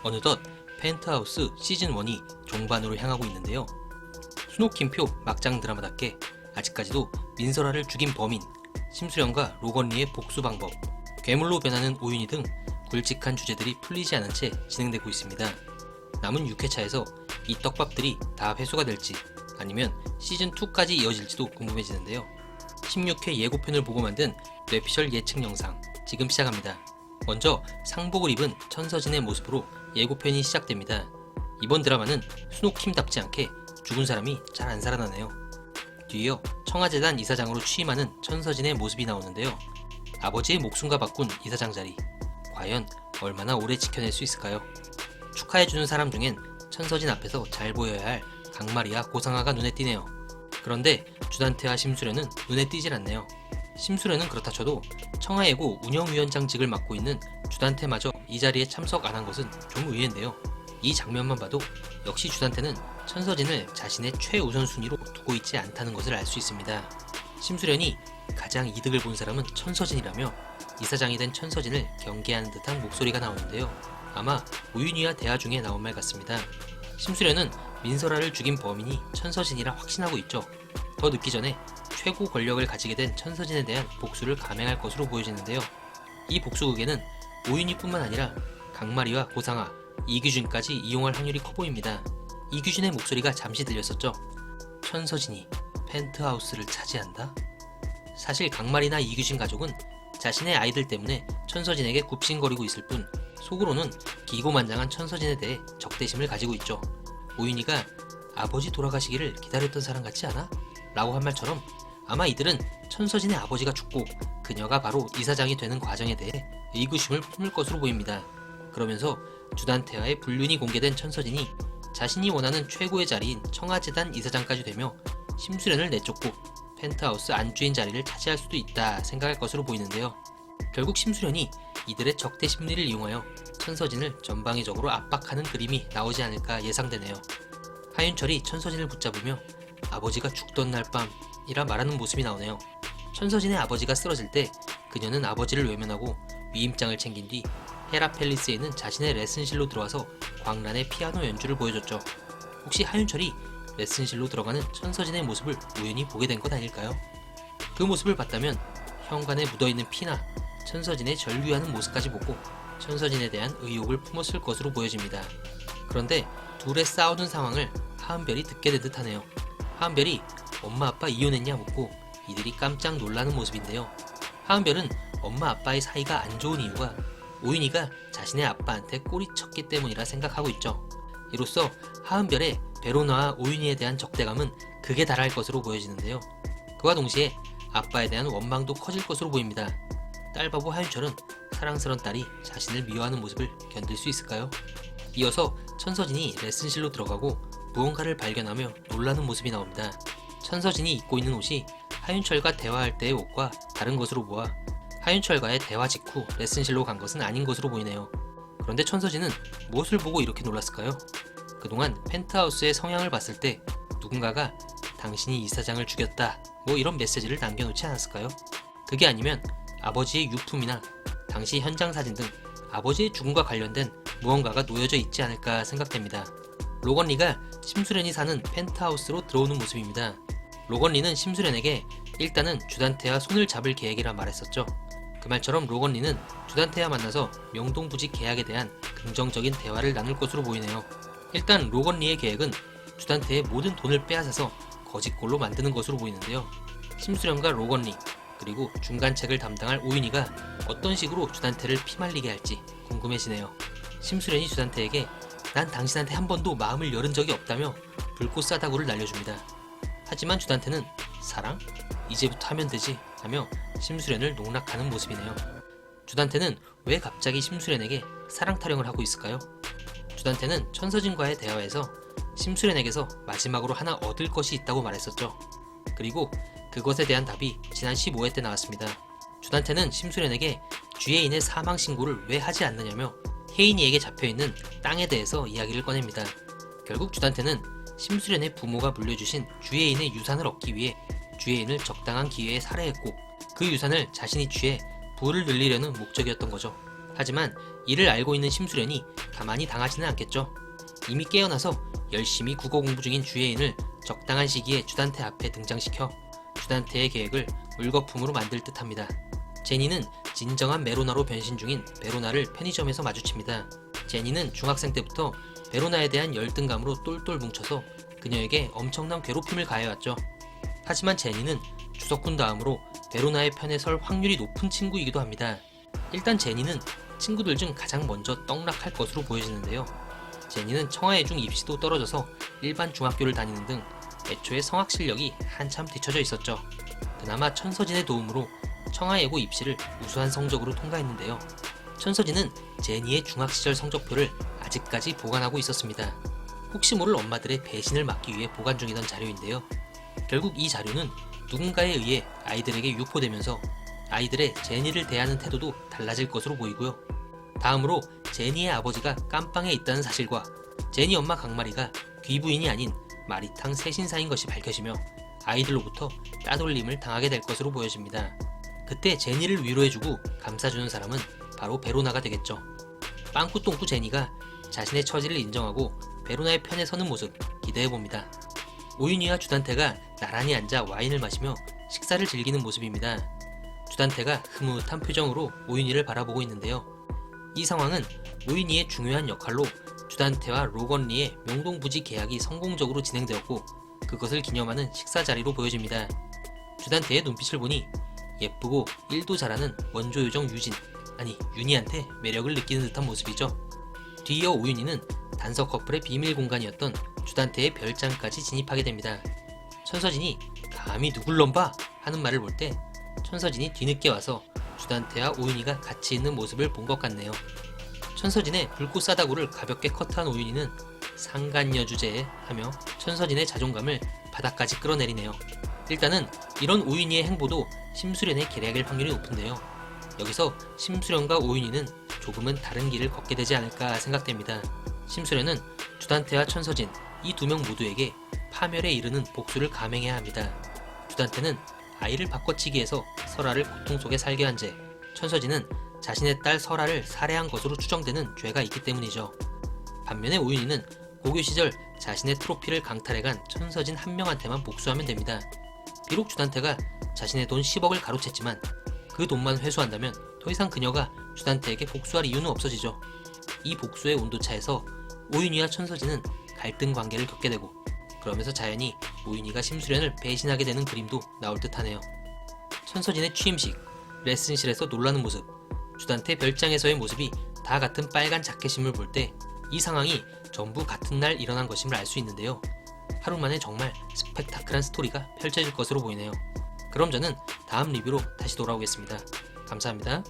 어느덧 펜트하우스 시즌1이 종반으로 향하고 있는데요. 수노킴표 막장 드라마답게 아직까지도 민설아를 죽인 범인, 심수련과 로건리의 복수 방법, 괴물로 변하는 오윤희 등 굵직한 주제들이 풀리지 않은 채 진행되고 있습니다. 남은 6회차에서 이 떡밥들이 다 회수가 될지 아니면 시즌2까지 이어질지도 궁금해지는데요. 16회 예고편을 보고 만든 뇌피셜 예측 영상 지금 시작합니다. 먼저 상복을 입은 천서진의 모습으로 예고편이 시작됩니다. 이번 드라마는 수노킴답지 않게 죽은 사람이 잘 안 살아나네요. 뒤이어 청와재단 이사장으로 취임하는 천서진의 모습이 나오는데요. 아버지의 목숨과 바꾼 이사장 자리, 과연 얼마나 오래 지켜낼 수 있을까요? 축하해주는 사람 중엔 천서진 앞에서 잘 보여야 할 강마리와 고상아가 눈에 띄네요. 그런데 주단태와 심수련은 눈에 띄질 않네요. 심수련은 그렇다 쳐도 청하예고 운영위원장직을 맡고 있는 주단태마저 이 자리에 참석 안 한 것은 좀 의외인데요. 이 장면만 봐도 역시 주단태는 천서진을 자신의 최우선순위로 두고 있지 않다는 것을 알 수 있습니다. 심수련이 가장 이득을 본 사람은 천서진이라며 이사장이 된 천서진을 경계하는 듯한 목소리가 나오는데요. 아마 오윤희와 대화 중에 나온 말 같습니다. 심수련은 민설아를 죽인 범인이 천서진이라 확신하고 있죠. 더 늦기 전에 최고 권력을 가지게 된 천서진에 대한 복수를 감행할 것으로 보여지는데요. 이 복수극에는 오윤희뿐만 아니라 강마리와 고상아, 이규준까지 이용할 확률이 커 보입니다. 이규준의 목소리가 잠시 들렸었죠. 천서진이 펜트하우스를 차지한다? 사실 강마리나 이규준 가족은 자신의 아이들 때문에 천서진에게 굽신거리고 있을 뿐 속으로는 기고만장한 천서진에 대해 적대심을 가지고 있죠. 오윤희가 아버지 돌아가시기를 기다렸던 사람 같지 않아? 라고 한 말처럼 아마 이들은 천서진의 아버지가 죽고 그녀가 바로 이사장이 되는 과정에 대해 의구심을 품을 것으로 보입니다. 그러면서 주단태와의 불륜이 공개된 천서진이 자신이 원하는 최고의 자리인 청와재단 이사장까지 되며 심수련을 내쫓고 펜트하우스 안주인 자리를 차지할 수도 있다 생각할 것으로 보이는데요. 결국 심수련이 이들의 적대 심리를 이용하여 천서진을 전방위적으로 압박하는 그림이 나오지 않을까 예상되네요. 하윤철이 천서진을 붙잡으며 아버지가 죽던 날 밤이라 말하는 모습이 나오네요. 천서진의 아버지가 쓰러질 때 그녀는 아버지를 외면하고 위임장을 챙긴 뒤 헤라 팰리스에 있는 자신의 레슨실로 들어와서 광란의 피아노 연주를 보여줬죠. 혹시 하윤철이 레슨실로 들어가는 천서진의 모습을 우연히 보게 된 것 아닐까요? 그 모습을 봤다면 현관에 묻어있는 피나 천서진의 절규하는 모습까지 보고 천서진에 대한 의혹을 품었을 것으로 보여집니다. 그런데 둘의 싸우는 상황을 하은별이 듣게 된 듯하네요. 하은별이 엄마 아빠 이혼했냐 묻고 이들이 깜짝 놀라는 모습인데요. 하은별은 엄마 아빠의 사이가 안 좋은 이유가 오윤희가 자신의 아빠한테 꼬리쳤기 때문이라 생각하고 있죠. 이로써 하은별의 베로나와 오윤희에 대한 적대감은 극에 달할 것으로 보여지는데요. 그와 동시에 아빠에 대한 원망도 커질 것으로 보입니다. 딸바보 하윤철은 사랑스런 딸이 자신을 미워하는 모습을 견딜 수 있을까요? 이어서 천서진이 레슨실로 들어가고 무언가를 발견하며 놀라는 모습이 나옵니다. 천서진이 입고 있는 옷이 하윤철과 대화할 때의 옷과 다른 것으로 보아 하윤철과의 대화 직후 레슨실로 간 것은 아닌 것으로 보이네요. 그런데 천서진은 무엇을 보고 이렇게 놀랐을까요? 그동안 펜트하우스의 성향을 봤을 때 누군가가 당신이 이사장을 죽였다 뭐 이런 메시지를 남겨놓지 않았을까요? 그게 아니면 아버지의 유품이나 당시 현장 사진 등 아버지의 죽음과 관련된 무언가가 놓여져 있지 않을까 생각됩니다. 로건리가 심수련이 사는 펜트하우스로 들어오는 모습입니다. 로건리는 심수련에게 일단은 주단태와 손을 잡을 계획이라 말했었죠. 그 말처럼 로건리는 주단태와 만나서 명동부지 계약에 대한 긍정적인 대화를 나눌 것으로 보이네요. 일단 로건리의 계획은 주단태의 모든 돈을 빼앗아서 거짓골로 만드는 것으로 보이는데요. 심수련과 로건리 그리고 중간책을 담당할 오윤희가 어떤 식으로 주단태를 피말리게 할지 궁금해지네요. 심수련이 주단태에게 난 당신한테 한 번도 마음을 열은 적이 없다며 불꽃 싸다구를 날려줍니다. 하지만 주단태는 사랑? 이제부터 하면 되지 하며 심수련을 농락하는 모습이네요. 주단태는 왜 갑자기 심수련에게 사랑 타령을 하고 있을까요? 주단태는 천서진과의 대화에서 심수련에게서 마지막으로 하나 얻을 것이 있다고 말했었죠. 그리고 그것에 대한 답이 지난 15회 때 나왔습니다. 주단태는 심수련에게 주예인의 사망 신고를 왜 하지 않느냐며 혜인이에게 잡혀있는 땅에 대해서 이야기를 꺼냅니다. 결국 주단태는 심수련의 부모가 물려주신 주예인의 유산을 얻기 위해 주예인을 적당한 기회에 살해했고 그 유산을 자신이 취해 부를 늘리려는 목적이었던 거죠. 하지만 이를 알고 있는 심수련이 가만히 당하지는 않겠죠. 이미 깨어나서 열심히 국어 공부 중인 주예인을 적당한 시기에 주단태 앞에 등장시켜 주단태의 계획을 물거품으로 만들 듯합니다. 제니는 진정한 메로나로 변신 중인 베로나를 편의점에서 마주칩니다. 제니는 중학생 때부터 베로나에 대한 열등감으로 똘똘 뭉쳐서 그녀에게 엄청난 괴롭힘을 가해왔죠. 하지만 제니는 주석훈 다음으로 베로나의 편에 설 확률이 높은 친구이기도 합니다. 일단 제니는 친구들 중 가장 먼저 떡락할 것으로 보여지는데요. 제니는 청하예중 입시도 떨어져서 일반 중학교를 다니는 등 애초에 성악 실력이 한참 뒤처져 있었죠. 그나마 천서진의 도움으로 청하예고 입시를 우수한 성적으로 통과했는데요. 천서진은 제니의 중학시절 성적표를 아직까지 보관하고 있었습니다. 혹시 모를 엄마들의 배신을 막기 위해 보관 중이던 자료인데요. 결국 이 자료는 누군가에 의해 아이들에게 유포되면서 아이들의 제니를 대하는 태도도 달라질 것으로 보이고요. 다음으로 제니의 아버지가 깜빵에 있다는 사실과 제니 엄마 강마리가 귀부인이 아닌 마리탕 세신사인 것이 밝혀지며 아이들로부터 따돌림을 당하게 될 것으로 보여집니다. 그때 제니를 위로해주고 감싸주는 사람은 바로 베로나가 되겠죠. 빵꾸똥꾸 제니가 자신의 처지를 인정하고 베로나의 편에 서는 모습 기대해봅니다. 오윤희와 주단태가 나란히 앉아 와인을 마시며 식사를 즐기는 모습입니다. 주단태가 흐뭇한 표정으로 오윤희를 바라보고 있는데요. 이 상황은 오윤희의 중요한 역할로 주단태와 로건리의 명동부지 계약이 성공적으로 진행되었고 그것을 기념하는 식사 자리로 보여집니다. 주단태의 눈빛을 보니 예쁘고 일도 잘하는 원조요정 윤희한테 매력을 느끼는 듯한 모습이죠. 뒤이어 오윤희는 단석 커플의 비밀 공간이었던 주단태의 별장까지 진입하게 됩니다. 천서진이 감히 누굴 넘봐 하는 말을 볼 때 천서진이 뒤늦게 와서 주단태와 오윤희가 같이 있는 모습을 본 것 같네요. 천서진의 불꽃 싸다구를 가볍게 커트한 오윤희는 상간녀 주제에 하며 천서진의 자존감을 바닥까지 끌어내리네요. 일단은 이런 오윤희의 행보도 심수련의 계략일 확률이 높은데요. 여기서 심수련과 오윤희는 조금은 다른 길을 걷게 되지 않을까 생각됩니다. 심수련은 주단태와 천서진 이 두 명 모두에게 파멸에 이르는 복수를 감행해야 합니다. 주단태는 아이를 바꿔치기해서 설아를 고통 속에 살게 한 죄, 천서진은 자신의 딸 설아를 살해한 것으로 추정되는 죄가 있기 때문이죠. 반면에 오윤희는 고교 시절 자신의 트로피를 강탈해간 천서진 한 명한테만 복수하면 됩니다. 비록 주단태가 자신의 돈 10억을 가로챘지만 그 돈만 회수한다면 더 이상 그녀가 주단태에게 복수할 이유는 없어지죠. 이 복수의 온도차에서 오윤희와 천서진은 갈등 관계를 겪게 되고 그러면서 자연히 오윤희가 심수련을 배신하게 되는 그림도 나올 듯하네요. 천서진의 취임식, 레슨실에서 놀라는 모습, 주단태 별장에서의 모습이 다 같은 빨간 자켓임을 볼 때 이 상황이 전부 같은 날 일어난 것임을 알 수 있는데요. 하루 만에 정말 스펙타클한 스토리가 펼쳐질 것으로 보이네요. 그럼 저는 다음 리뷰로 다시 돌아오겠습니다. 감사합니다.